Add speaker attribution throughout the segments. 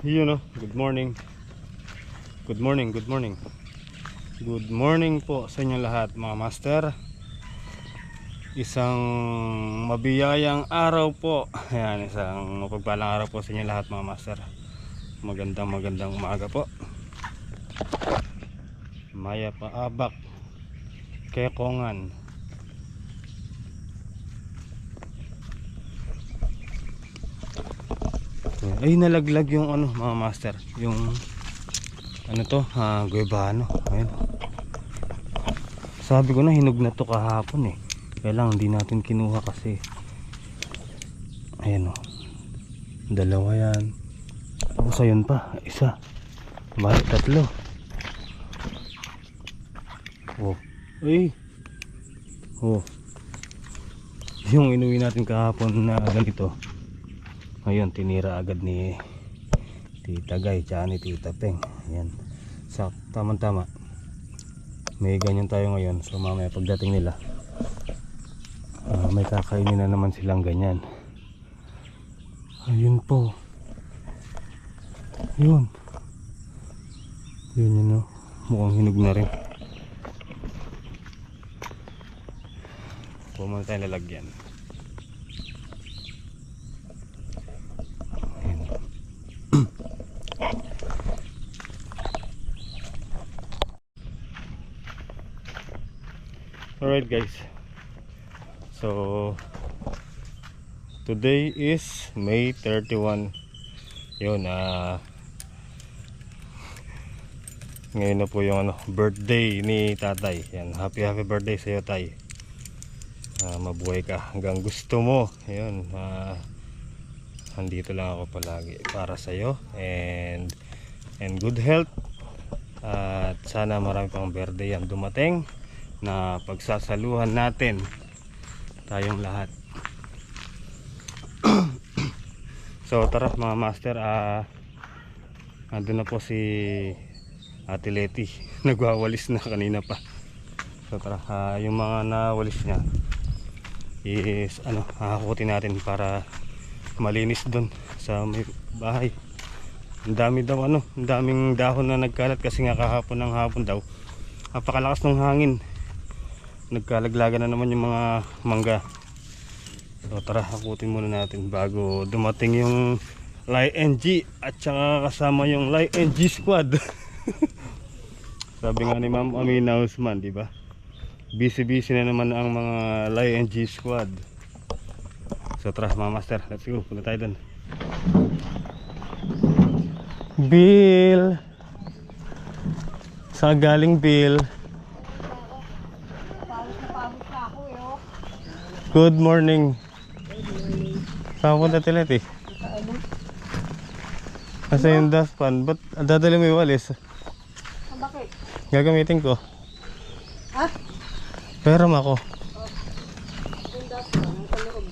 Speaker 1: Yun know, good morning. Good morning, good morning. Good morning po sa inyo lahat mga master. Isang mabiyayang araw po. Ayan, isang mapagpalang araw po sa inyo lahat mga master. Magandang umaga po. Maya paabak Kekongan. Ay, nalaglag yung ano mga master, yung ano to, guebano. Ayun, sabi ko na hinog na to kahapon eh, kaya lang hindi natin kinuha kasi ayan o, dalawa yan, tapos ayun pa, isa, bakit tatlo? Oh, ay, oh, yung inuwi natin kahapon na ganito, ngayon tinira agad ni Tita Gay tsaka ni Tita Peng. Ayan, sa tamang-tama may ganyan tayo ngayon, so mamaya pagdating nila may kakainin na naman silang ganyan. Ayun po, yun no, mukhang hinog na rin. Huwag muna tayo lalagyan. Alright guys, so today is May 31. Yun, ngayon na po yung birthday ni tatay. Yan, happy birthday sa iyo tay. Mabuhay ka hanggang gusto mo. Yun, andito lang ako palagi para sa iyo, and good health, at sana marami pang birthday ang dumating na pagsasaluhan natin tayong lahat. So tara mga master, andun na po si Ate Leti nagwawalis na kanina pa. So tara, yung mga nawalis niya is hakutin natin para malinis dun sa may bahay. Ang dami daw ang daming dahon na nagkalat kasi nga kahapon ng hapon daw napakalakas ng hangin, nagkalaglagan na naman yung mga mangga. So tara, hakutin muna natin bago dumating yung Lai NG at saka kasama yung Lai NG squad. Sabi nga ni Ma'am Amina Usman, di ba? Busy na naman ang mga Lai NG squad. So tara mga master, let's go, punta tayo dun. Bill, saan galing Bill? Good morning. Saan punta Tilet eh? Kasi yung dustpan, ba't dadali mo yung walis?
Speaker 2: Bakit?
Speaker 1: Gagamitin ko.
Speaker 2: Ha?
Speaker 1: Peram ako.
Speaker 2: Yung dustpan, ang kaloob.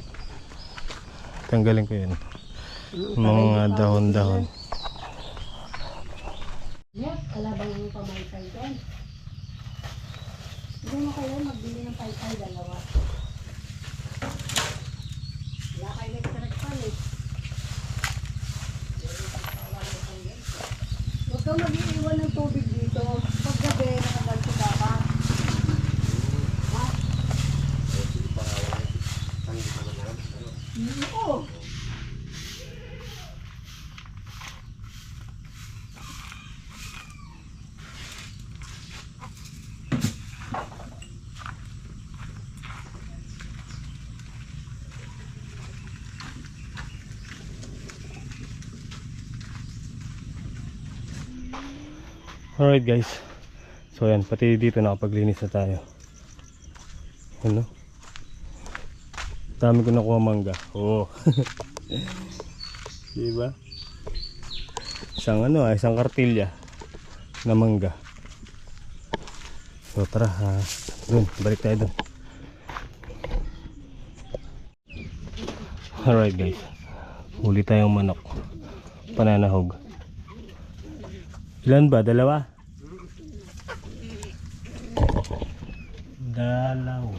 Speaker 1: Tanggalin ko yun. Mga dahon-dahon.
Speaker 2: Yes, alabang yung pamaypay doon. Hindi mo kayo magbili ng paypay dalawa. Wala kayo nagtarakpan eh. Huwag kang mag-iiwan ng tubig dito. Paggabi, nakaganto ka pa. Ha? Oo.
Speaker 1: Alright guys, so yan, pati dito nakapaglinis na tayo. Ano? Dami ko nakuha mangga. Oo. Diba? Isang kartilya na mangga. So tara, dun, balik tayo dun. Alright guys, huli tayong manok, pananahog. Ilan ba? Dalawa? Dalawa.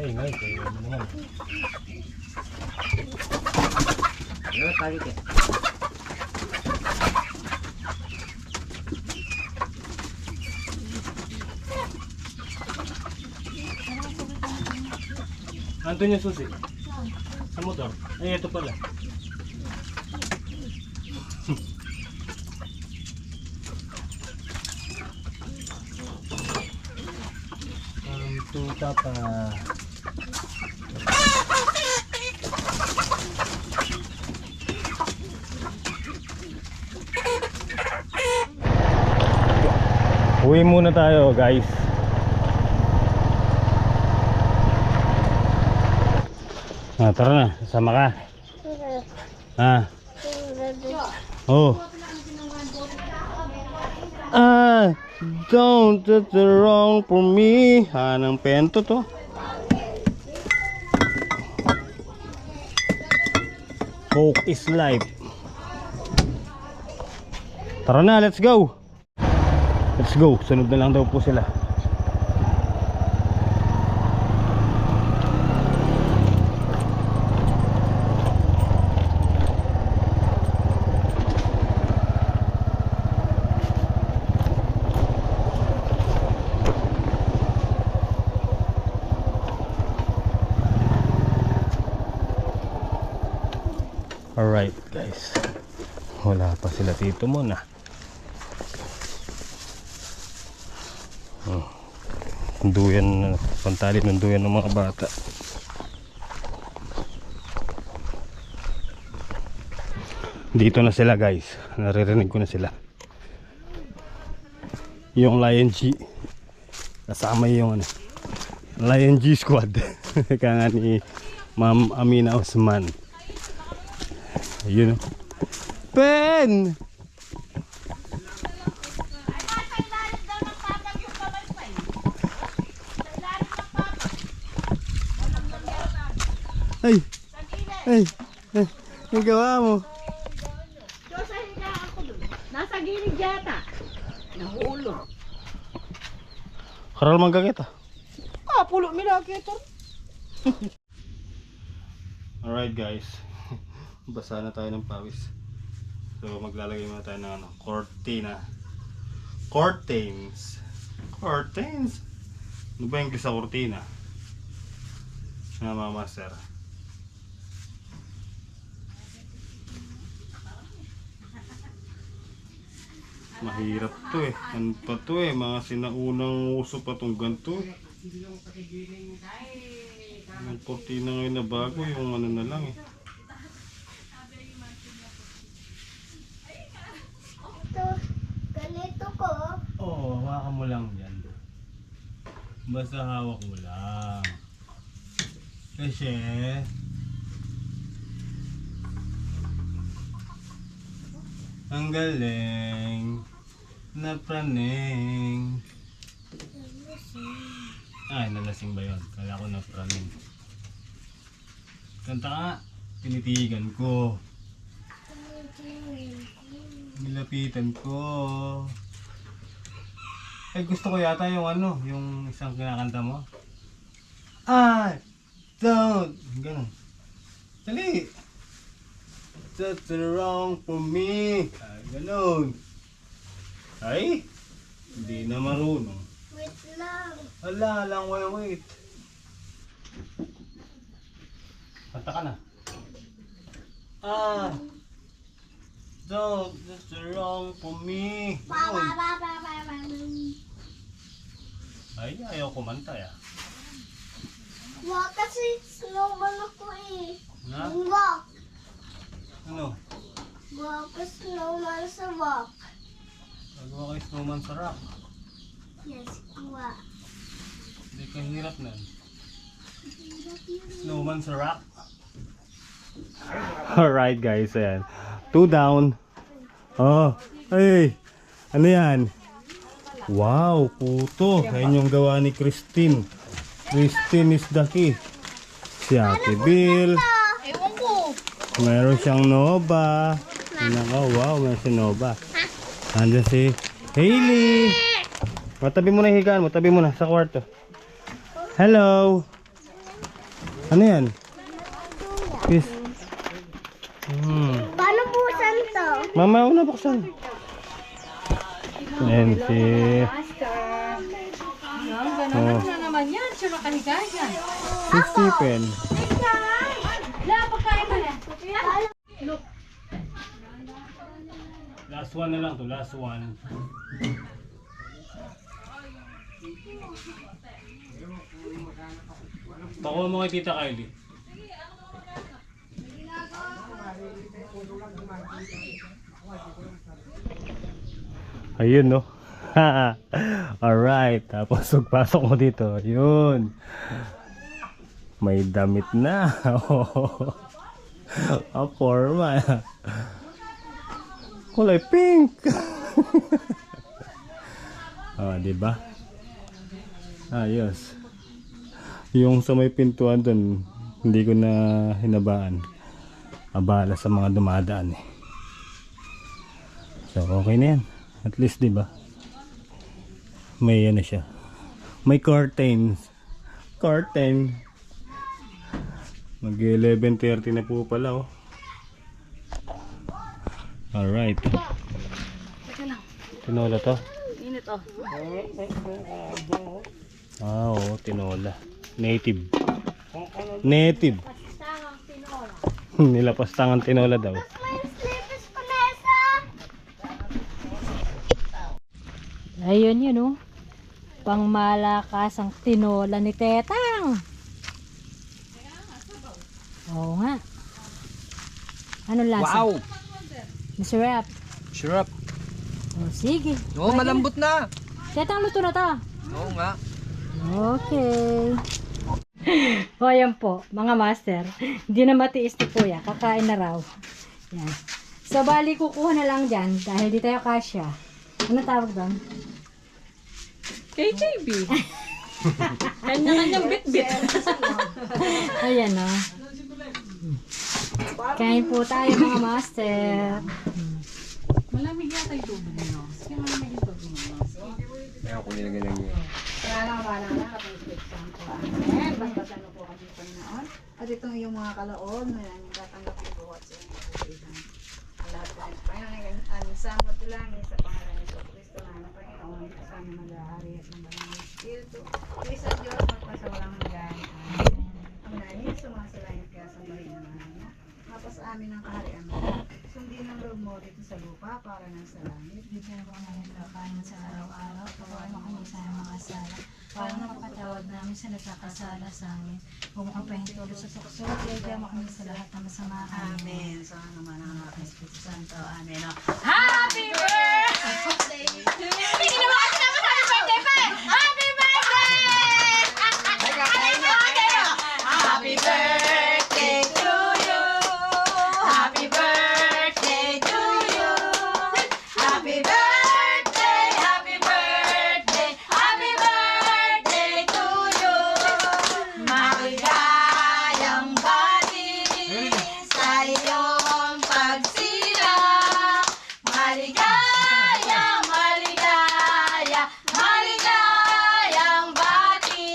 Speaker 1: Ingay, kayo mo naman.
Speaker 3: Ano tawag ito?
Speaker 1: Andun yung susi. Sa motor. Ay, ito pala. To Papa. Uwi muna tayo, guys. Tara na, sama ka. Oh. Don't do the wrong for me. Anong pento to? Coke is life. Tara na, let's go. Let's go. Sunod na lang daw po sila. Alright guys, wala pa sila dito muna. Duyan, pantalip ng duyan ng mga bata. Dito na sila guys, naririnig ko na sila. Yung Lion G kasama yung ano, Lion G squad. Kaya nga ni Ma'am Amina Osman. Yun o. Pen! Ay! Ay! Ay! Ang gawa mo?
Speaker 2: Diyos, higa ako dun. Nasa gilid yata. Nahulog.
Speaker 1: Karal mangga kita.
Speaker 2: Pulo milaki ito.
Speaker 1: Alright guys. Basa na tayo ng pawis. So maglalagay muna tayo ng ano, cortina. Curtains. Curtains? Ano ba yung sa cortina? Mga master. Mahirap to eh. Ano pa to eh. Mga sinaunang uso pa tong ganito eh. Yung cortina ngayon na bago. Yung ano na lang eh.
Speaker 2: Ganito ko.
Speaker 1: Oo, hawakan mo lang yan. Basta hawak mo lang. Kasi ang galing na praning. Ay, nalasing ba yun? Kala ko na praning. Kanta ka, tinitigan ko. Nilapitan ko. Ay, gusto ko yata yung ano, yung isang kinakanta mo. I don't. Ganun. Dali. That's wrong for me. Ay, ganun. Ay, hindi na marunong.
Speaker 2: Wait lang.
Speaker 1: Wala lang, wait. Kanta ka na. Don't, that's wrong for me. Ganun. Ay, ayaw kumanta ya.
Speaker 2: Wag kasi snowman ako eh.
Speaker 1: Na?
Speaker 2: Wag.
Speaker 1: Ano?
Speaker 2: Wag kasi snowman sa wag.
Speaker 1: Nagawa kayo snowman sa rock.
Speaker 2: Yes, wag.
Speaker 1: Hindi ka hirap na. Snowman sa rock. Alright guys, ayan. 2 down. Oh, ay. Ano yan? Wow, puto. Ayan yung gawa ni Christine. Christine is the key. Si Ate Bill.
Speaker 2: Ewan ko.
Speaker 1: Meron siyang Nova. Wow, meron si Nova. Nandiyan si Hailey! Tabi mo na yung higaan mo. Tabi mo na sa kwarto. Hello! Ano yan? Kiss.
Speaker 4: Paano busan to?
Speaker 1: Mama, una buksan. Ayan si...
Speaker 2: Gano'n na naman yan. Siya nakahiga yan.
Speaker 1: Si Stephen.
Speaker 2: La, pagkain mo na.
Speaker 1: Last one na lang to, last one. Pakuha mo kay Tita Kylie. Ayun no. Alright, tapos pagpasok mo dito, yun. May damit na. Forma. Kulay pink. Ah, di ba? Ayos. Yung sa may pintuan dun, hindi ko na hinabaan. Abala sa mga dumadaan eh. So okay na yan. At least di ba? May ano siya. May curtains. Curtain. Mag 11:30 na po pala oh. Alright.
Speaker 2: Teka lang.
Speaker 1: Tinola to?
Speaker 2: Init oh.
Speaker 1: Ah, oo, tinola. Native. Native. Nilapastangan tinola daw.
Speaker 2: Ayun yun oh. Pangmalakas ang tinola ni Tetang. Oo nga. Ano lasa?
Speaker 3: Wow!
Speaker 2: Masarap.
Speaker 3: Syrup.
Speaker 2: Oh, sige.
Speaker 3: Oo, malambot na.
Speaker 2: Tetang, luto na to.
Speaker 3: Oo nga.
Speaker 2: Okay. O yan po, mga master. Hindi na matiis ni Kuya. Kakain na raw. Yan. So, bali kukuha na lang dyan dahil di tayo kasya. Ano tawag doon?
Speaker 5: KJB. Kanya-kanyang bit-bit.
Speaker 2: Ayan o. Kain po tayo mga master.
Speaker 5: Malamig yata yung tubig nyo. Sige, malamig yung tubig nyo.
Speaker 3: Kaya ako nilagay lang yun.
Speaker 2: Basta po kami Panginoon. At itong yung mga kalaon na natatanggap yung buhat sa inyo. Lahat po ng Panginoon. Ang samot langit sa pangalan ni Kristo na Panginoon. Kasama mag-ahari at ng Banang Espiritu. Isa Diyos magpasawalang hanggan. Ang langit sumasalangit kaya sa bahay ng ano. Tapos amin ang kaharian mo. Sundin ang loob mo dito sa lupa para nang sa langit. Bigyan mo ang aming kakain sa araw-araw. Pagkain mo kami sa aming mga sala. Para napapatawad namin sa nagkakasala sa amin. Huwag mo kang pahintulot sa tukso. Kaya mo kami sa lahat ng masama. Amen. Sa naman ang aking Espiritu Santo. Amen. Happy birthday! Hindi naman kasi naman happy birthday pa! Happy birthday! Happy birthday to you! Happy birthday to you! Happy birthday! Happy birthday! Happy birthday to you! Maligayang bati sa iyong pagsilang. Maligaya, maligaya, maligayang bati.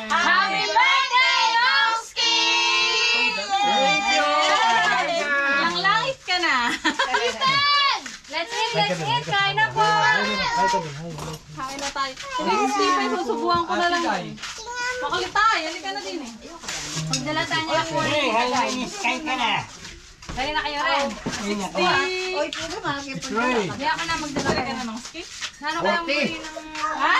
Speaker 2: Happy birthday, Oski!
Speaker 5: Lang langit ka na.
Speaker 2: Let's eat! Kain na po!
Speaker 5: Kain na tayo. Hindi, Stephen, susubuhan ko na lang. Makalit tayo. Halika na din eh.
Speaker 2: Magdala tayo niya po.
Speaker 3: Kain ka na.
Speaker 2: Dali na kayo rin.
Speaker 5: 60.
Speaker 2: Oy, puno malaki po.
Speaker 5: Hindi ako na magdala ka na ng stick.
Speaker 2: Nano kayang muli ng...
Speaker 5: Ha?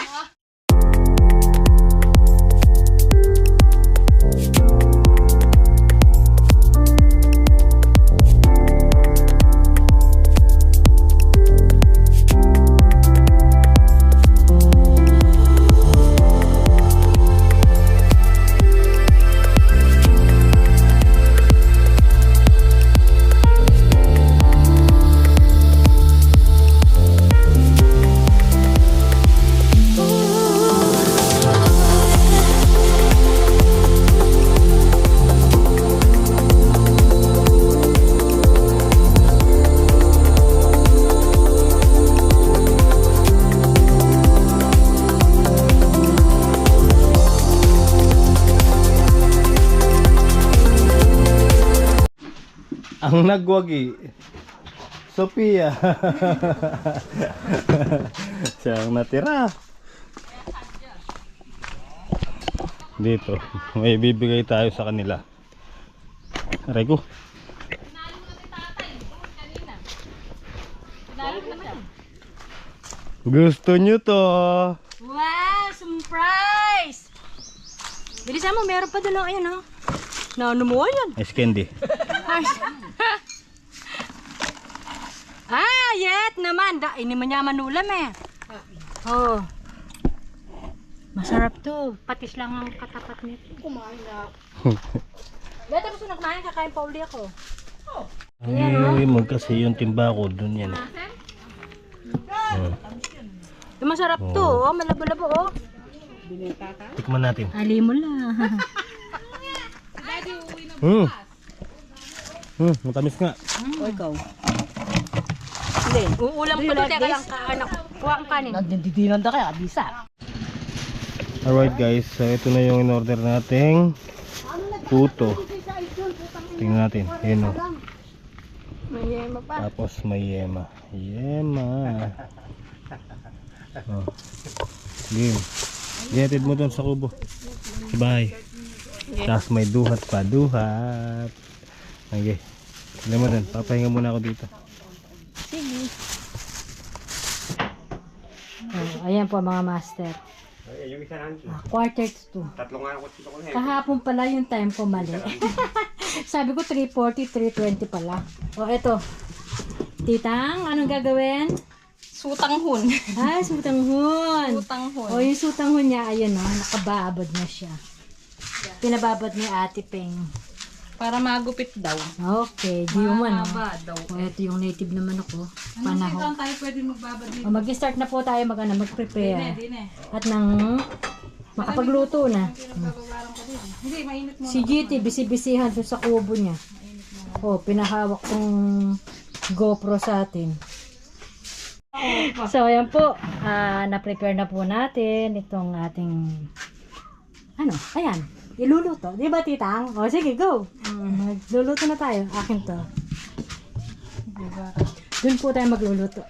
Speaker 4: Ooh.
Speaker 1: Ang nagwagi. Sophia. Siya ang natira. Dito, may bibigay tayo sa kanila. Aray ko. Gusto nyo to.
Speaker 4: Wow, surprise! Bilisan mo, meron pa doon. Ayun, oh. Ano mo yan?
Speaker 1: Ice candy.
Speaker 4: Yet naman. Ini man niya manulam eh. Oh. Masarap to. Patis lang ang katapat nito. Kumain na. Dito gusto na kumain, kakain pa uli ako.
Speaker 1: Ay, magkasi yung timba ko dun yan.
Speaker 4: Yung masarap to, oh. Malabo-labo, oh.
Speaker 1: Tikman natin.
Speaker 4: Ali mo lang.
Speaker 1: Matamis nga.
Speaker 4: O ikaw. Hindi, uulam ko lang. Teka lang, anak. Kuha ang kanin.
Speaker 3: Nagdindidinan na kaya, bisa.
Speaker 1: Alright guys, so ito na yung in-order nating puto. Tingnan natin. Ayan o.
Speaker 4: May yema pa.
Speaker 1: Tapos may yema. Yema. Oh. Game. Ihatid mo dun sa kubo. Bye. Tapos may duhat pa. Duhat. Okay. Alam mo dun. Papahinga muna ako dito.
Speaker 4: Sige. Ayan po mga master. Quarter to 2. Kahapon pala yung time ko mali. Sabi ko 3:40, 3:20 pala. O eto. Titang, anong gagawin?
Speaker 5: Sutanghon.
Speaker 4: Ay, sutanghon.
Speaker 5: Sutanghon.
Speaker 4: O yung sutanghon niya, ayun o, nakababad na siya. Pinababad ni Ate Peng.
Speaker 5: Para magupit daw.
Speaker 4: Okay, di yung ano.
Speaker 5: Mahaba daw.
Speaker 4: O ito yung native naman ako.
Speaker 5: Ano
Speaker 4: Panahon.
Speaker 5: saan tayo pwede magbabad dito?
Speaker 4: O mag-start na po tayo mag-prepare.
Speaker 5: Dine.
Speaker 4: At nang makapagluto na.
Speaker 5: Bababaran ko din. Hindi, mainit mo.
Speaker 4: Si GT, bisi-bisihan doon sa kubo niya. O, pinahawak tong GoPro sa atin. So, ayan po. Na-prepare na po natin itong ating ayan. Iluluto. Di ba, titang? O, sige, go. Magluluto na tayo. Akin to. Doon po tayo magluluto.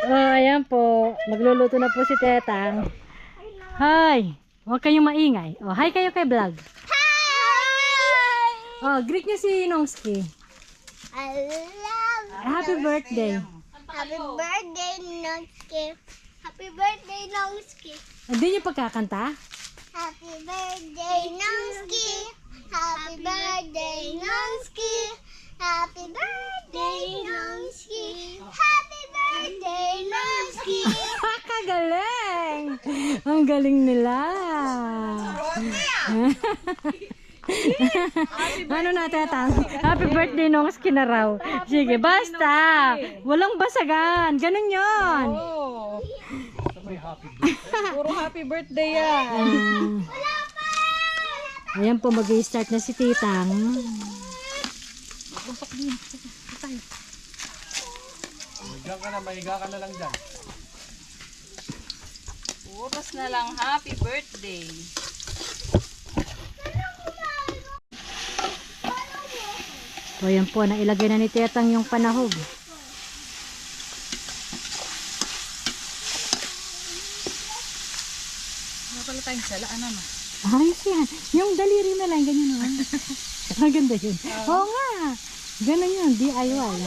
Speaker 4: Ayan po. Magluluto na po si Tetang. Hi! Huwag kayong maingay. O, hi kayo kay vlog. Hi! O, greet niyo si Nongski.
Speaker 6: I love
Speaker 4: Happy birthday.
Speaker 6: Happy birthday, Nongski. Happy birthday, Nongski.
Speaker 4: Hindi niyo pagkakanta?
Speaker 6: Happy birthday, Nongski. Happy birthday, Nongski. Happy birthday, Nongski. Happy birthday, Nongski.
Speaker 4: Kagaling! Ang galing nila. Ano na, Tetang? Happy birthday nung skin na raw. Sige, basta. Walang basagan. Ganun yun.
Speaker 5: Oh. Puro happy birthday yan.
Speaker 4: Ayan po, mag-i-start na si Titang.
Speaker 3: Diyan ka na, mahiga ka na lang dyan.
Speaker 5: Oras na lang happy birthday.
Speaker 4: So, ayan po, nailagay na ni Tetang yung panahog.
Speaker 5: Ano pala tayong sala? Ano na?
Speaker 4: Ayos yan. Yung daliri na lang, ganyan naman. Maganda yun. Oo nga. Ganun yun, DIY.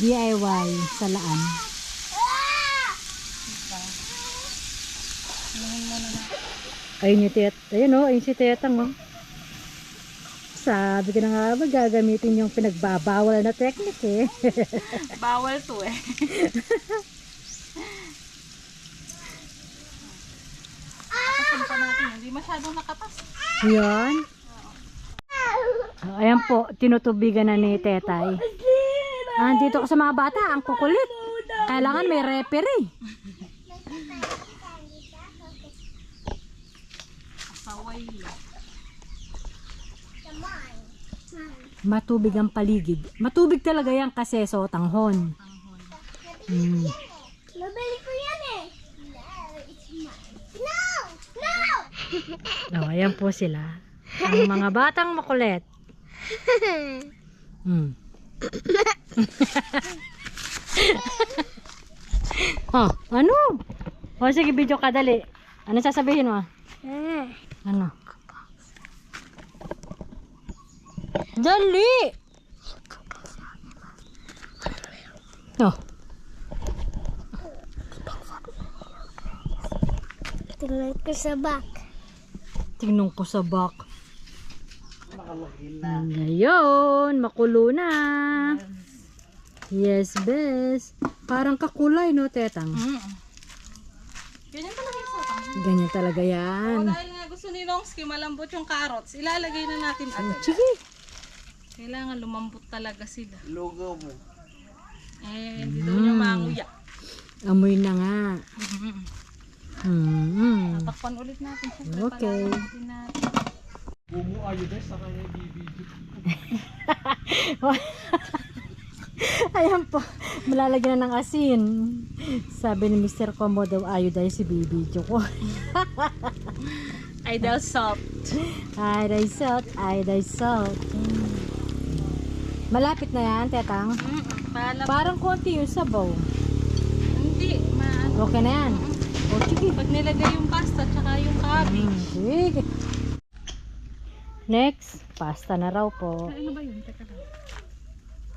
Speaker 4: DIY salaan. Ayun yung ayun o, ayun si Tetang o. Sabi ko na nga ba, gagamitin yung pinagbabawal na technique eh.
Speaker 5: Bawal to eh. Kapasin pa natin. Hindi masyadong nakatas.
Speaker 4: Yan. Ayan po, tinutubigan na ni Tetay. Andito ko sa mga bata, ang kukulit. Kailangan may referee.
Speaker 5: Saway.
Speaker 4: Matubig ang paligid. Matubig talaga yan kasi sotanghon.
Speaker 6: Mabili ko yan eh. No, it's mine. No! No!
Speaker 4: Oh, ayan po sila. Ang mga batang makulit. Hmm. Oh, ano? O sige, video ka, dali. Ano sasabihin mo? Ano? Dali! Oh.
Speaker 6: Tingnan ko sa back.
Speaker 4: Tingnan ko sa back. Ngayon, makulo na. Yes, bes. Parang kakulay, no, tetang?
Speaker 5: Ganyan talaga yung sotang.
Speaker 4: Ganyan talaga yan.
Speaker 5: Dahil nga gusto ni Longsky malambot yung carrots, ilalagay na natin agad.
Speaker 4: Sige.
Speaker 5: Kailangan lumambot talaga sila. Lugaw mo. Hindi daw niya manguya.
Speaker 4: Amoy na nga.
Speaker 5: Tatakpan ulit natin. Siyempre,
Speaker 4: Okay.
Speaker 5: palalamutin natin.
Speaker 3: Bumo ayo guys, sa kanya bibidyo.
Speaker 4: Ayan po. Malalagyan na ng asin. Sabi ni Mr. Combo daw, ayaw dahil si bibidyo ko.
Speaker 5: Idol salt.
Speaker 4: Ay, salt. Salt. Malapit na yan, tetang. Parang konti yung sabaw.
Speaker 5: Hindi, maano.
Speaker 4: Okay na yan. O, sige.
Speaker 5: Pag nilagay yung pasta tsaka yung cabbage.
Speaker 4: Sige. Next, pasta na raw po.
Speaker 5: Ano ba yun? Teka lang.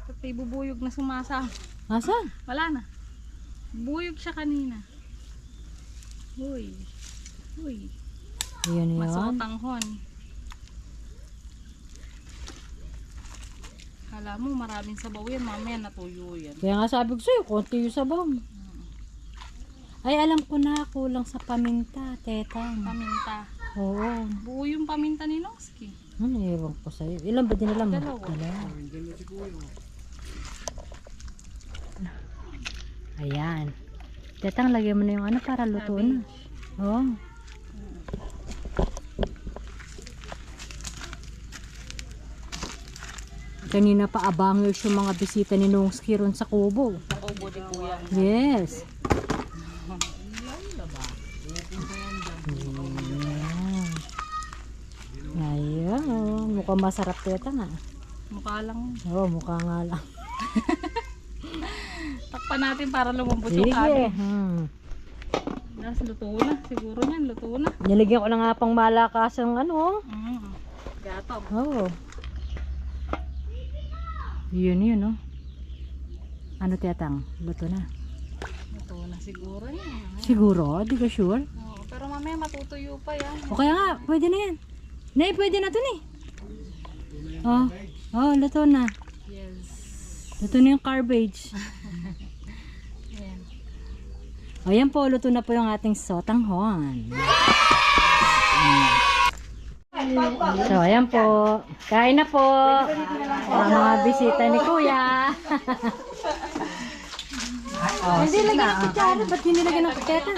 Speaker 5: Pag may bubuyog na sumasama.
Speaker 4: Asan?
Speaker 5: Wala na. Buyog siya kanina. Uy. Uy.
Speaker 4: Yun yun.
Speaker 5: Masotanghon. Kala mo maraming sabaw yan. Mamaya natuyo yan.
Speaker 4: Kaya nga sabi ko sa'yo, konti yung sabaw. Ay, alam ko na, kulang sa paminta, tetang.
Speaker 5: Paminta.
Speaker 4: Oo.
Speaker 5: Buo yung paminta ni Longsky.
Speaker 4: Ewan ko sa'yo. Ilan ba din alam mo?
Speaker 5: Dalawa.
Speaker 4: Ayan. Tetang, lagyan mo na yung ano para luto na. Oo. Kanina pa abangers yung mga bisita ni Longsky ron sa Kubo.
Speaker 5: Nakubo di kuya.
Speaker 4: Yes. Ayan. Mukhang masarap teta nga.
Speaker 5: Mukha lang.
Speaker 4: Oo, mukha nga lang.
Speaker 5: Takpan natin para lumambot yung
Speaker 4: Sige.
Speaker 5: cabbage. Tapos luto na. Siguro yan. Luto na.
Speaker 4: Nilagyan ko na nga pang malakas ang ano.
Speaker 5: Gato.
Speaker 4: Oo. Yun, oh. Ano tetang? Luto na.
Speaker 5: Luto na siguro yan.
Speaker 4: Siguro? Di ka sure?
Speaker 5: Oo, pero mamaya matutuyo pa yan.
Speaker 4: O kaya nga, pwede na yan. Nay, pwede na to ni. Oh, luto na.
Speaker 5: Yes.
Speaker 4: Luto na yung garbage.
Speaker 5: Ayan.
Speaker 4: Ayan po, luto na po yung ating sotanghon. So, ayan po. Kain na po. Ang mga bisita ni Kuya. Hindi lagyan ng kutsara. Ba't hindi lagyan ng kutsara?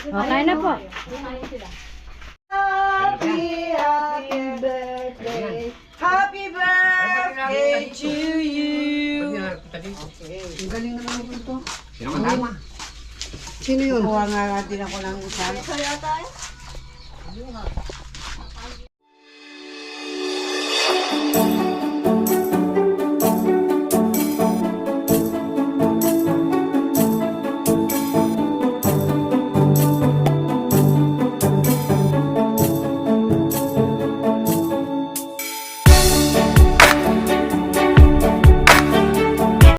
Speaker 4: O, kain na po.
Speaker 7: Happy birthday to you. Ang galing na naman ito. Sino yun? Kuha nga natin ako ng isa.